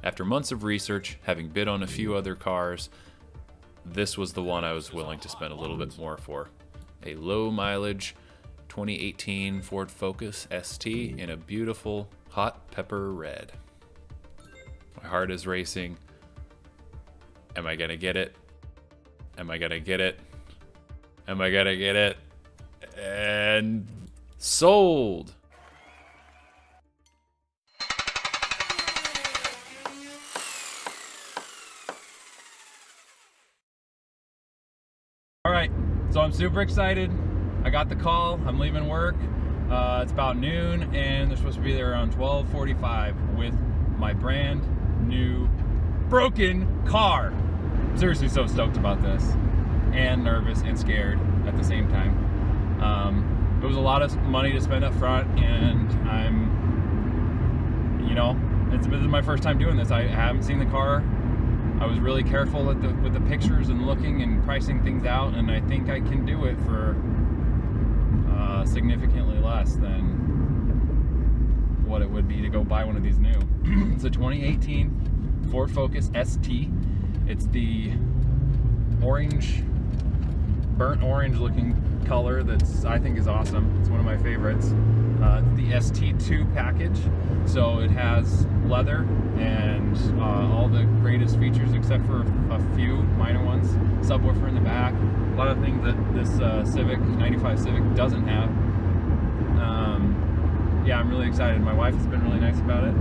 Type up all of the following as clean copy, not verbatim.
After months of research, having bid on a few other cars, this was the one I was willing to spend a little bit more for. A low mileage 2018 Ford Focus ST in a beautiful hot pepper red. My heart is racing. Am I gonna get it? Am I gonna get it? Am I gonna get it? And sold! All right, so I'm super excited. I got the call, I'm leaving work. It's about noon and they're supposed to be there around 12:45 with my brand new broken car. I'm seriously so stoked about this and nervous and scared at the same time. It was a lot of money to spend up front and I'm, you know, this is my first time doing this. I haven't seen the car. I was really careful with the pictures and looking and pricing things out, and I think I can do it for significantly less than what it would be to go buy one of these new. It's a 2018 Ford Focus ST. It's the orange, burnt orange looking color that's, I think, is awesome. It's one of my favorites. It's the ST2 package, so it has leather and all the greatest features except for a few minor ones. Subwoofer in the back, a lot of things that this Civic, 95 Civic doesn't have. Yeah, I'm really excited. My wife has been really nice about it.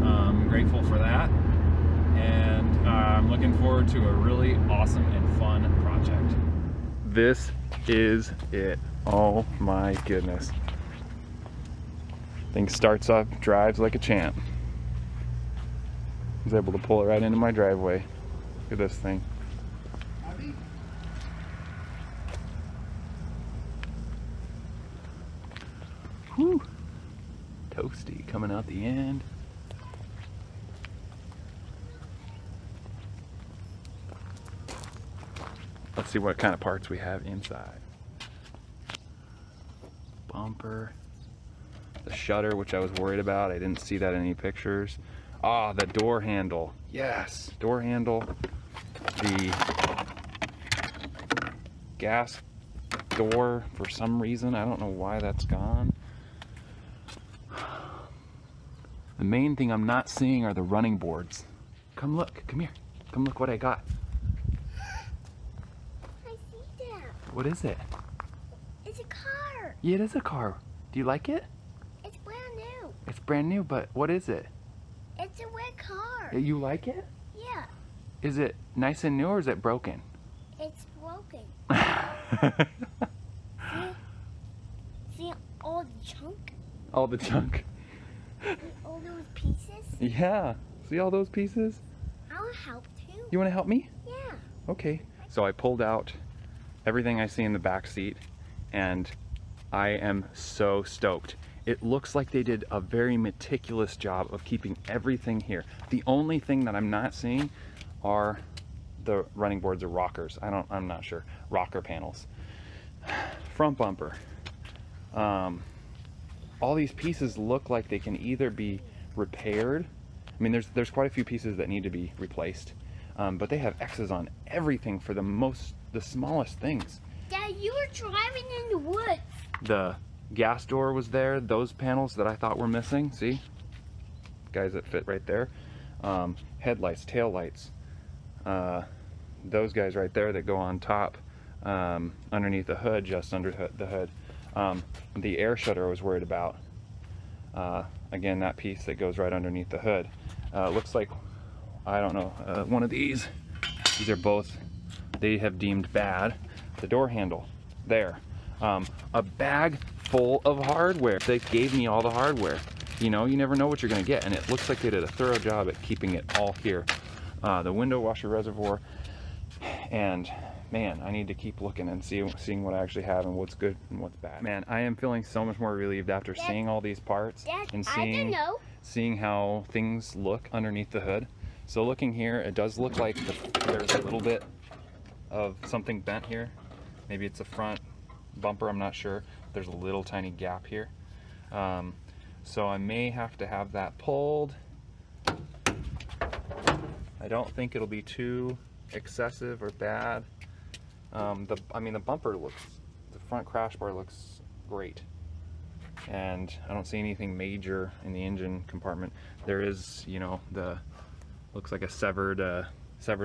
I'm grateful for that, and I'm looking forward to a really awesome and fun project. This is it. Oh my goodness. Thing starts up, drives like a champ. I was able to pull it right into my driveway. Look at this thing. Whew. Toasty coming out the end. Let's see what kind of parts we have inside. Bumper. The shutter, which I was worried about. I didn't see that in any pictures. Ah, the door handle. Yes, door handle. The gas door, for some reason, I don't know why that's gone. The main thing I'm not seeing are the running boards. Come look, come here. Come look what I got. I see that. What is it? It's a car. Yeah, it is a car. Do you like it? It's brand new. It's brand new, but what is it? It's a red car. You like it? Yeah. Is it nice and new or is it broken? It's broken. See all the chunk? All the junk. See all those pieces? Yeah. See all those pieces? I'll help too. You want to help me? Yeah. Okay. So I pulled out everything I see in the back seat and I am so stoked. It looks like they did a very meticulous job of keeping everything here. The only thing that I'm not seeing are the running boards or rockers. I'm not sure. Rocker panels. Front bumper. All these pieces look like they can either be repaired. I mean, there's quite a few pieces that need to be replaced, but they have X's on everything for the smallest things. Dad, you were driving in the woods. The gas door was there. Those panels that I thought were missing, see? Guys that fit right there. Headlights, tail lights. Those guys right there that go on top, underneath the hood, just under the hood. The air shutter I was worried about. Again, that piece that goes right underneath the hood. Looks like, I don't know, one of these. These are both, they have deemed bad. The door handle, there. A bag full of hardware. They gave me all the hardware. You know, you never know what you're gonna get, and it looks like they did a thorough job at keeping it all here. The window washer reservoir, and man, I need to keep looking and seeing what I actually have and what's good and what's bad. Man, I am feeling so much more relieved after seeing all these parts and seeing how things look underneath the hood. So looking here, it does look like there's a little bit of something bent here. Maybe it's a front bumper, I'm not sure. There's a little tiny gap here. So I may have to have that pulled. I don't think it'll be too excessive or bad. I mean, the bumper looks, the front crash bar looks great, and I don't see anything major in the engine compartment. There is, you know, looks like a severed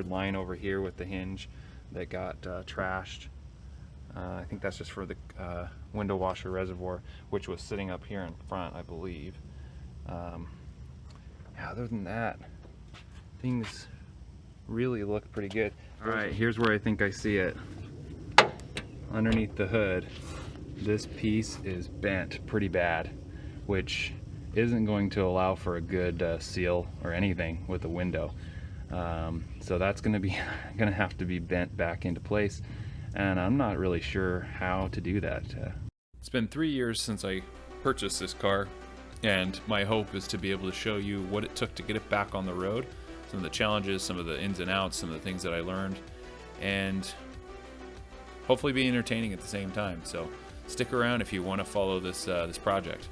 line over here with the hinge that got trashed. I think that's just for the window washer reservoir, which was sitting up here in front, I believe. Yeah, other than that, things really look pretty good. All right, here's where I think I see it. Underneath the hood, this piece is bent pretty bad, which isn't going to allow for a good seal or anything with the window. So that's gonna have to be bent back into place, and I'm not really sure how to do that. It's been 3 years since I purchased this car, and my hope is to be able to show you what it took to get it back on the road, some of the challenges, some of the ins and outs, some of the things that I learned, and hopefully be entertaining at the same time. So stick around if you want to follow this project.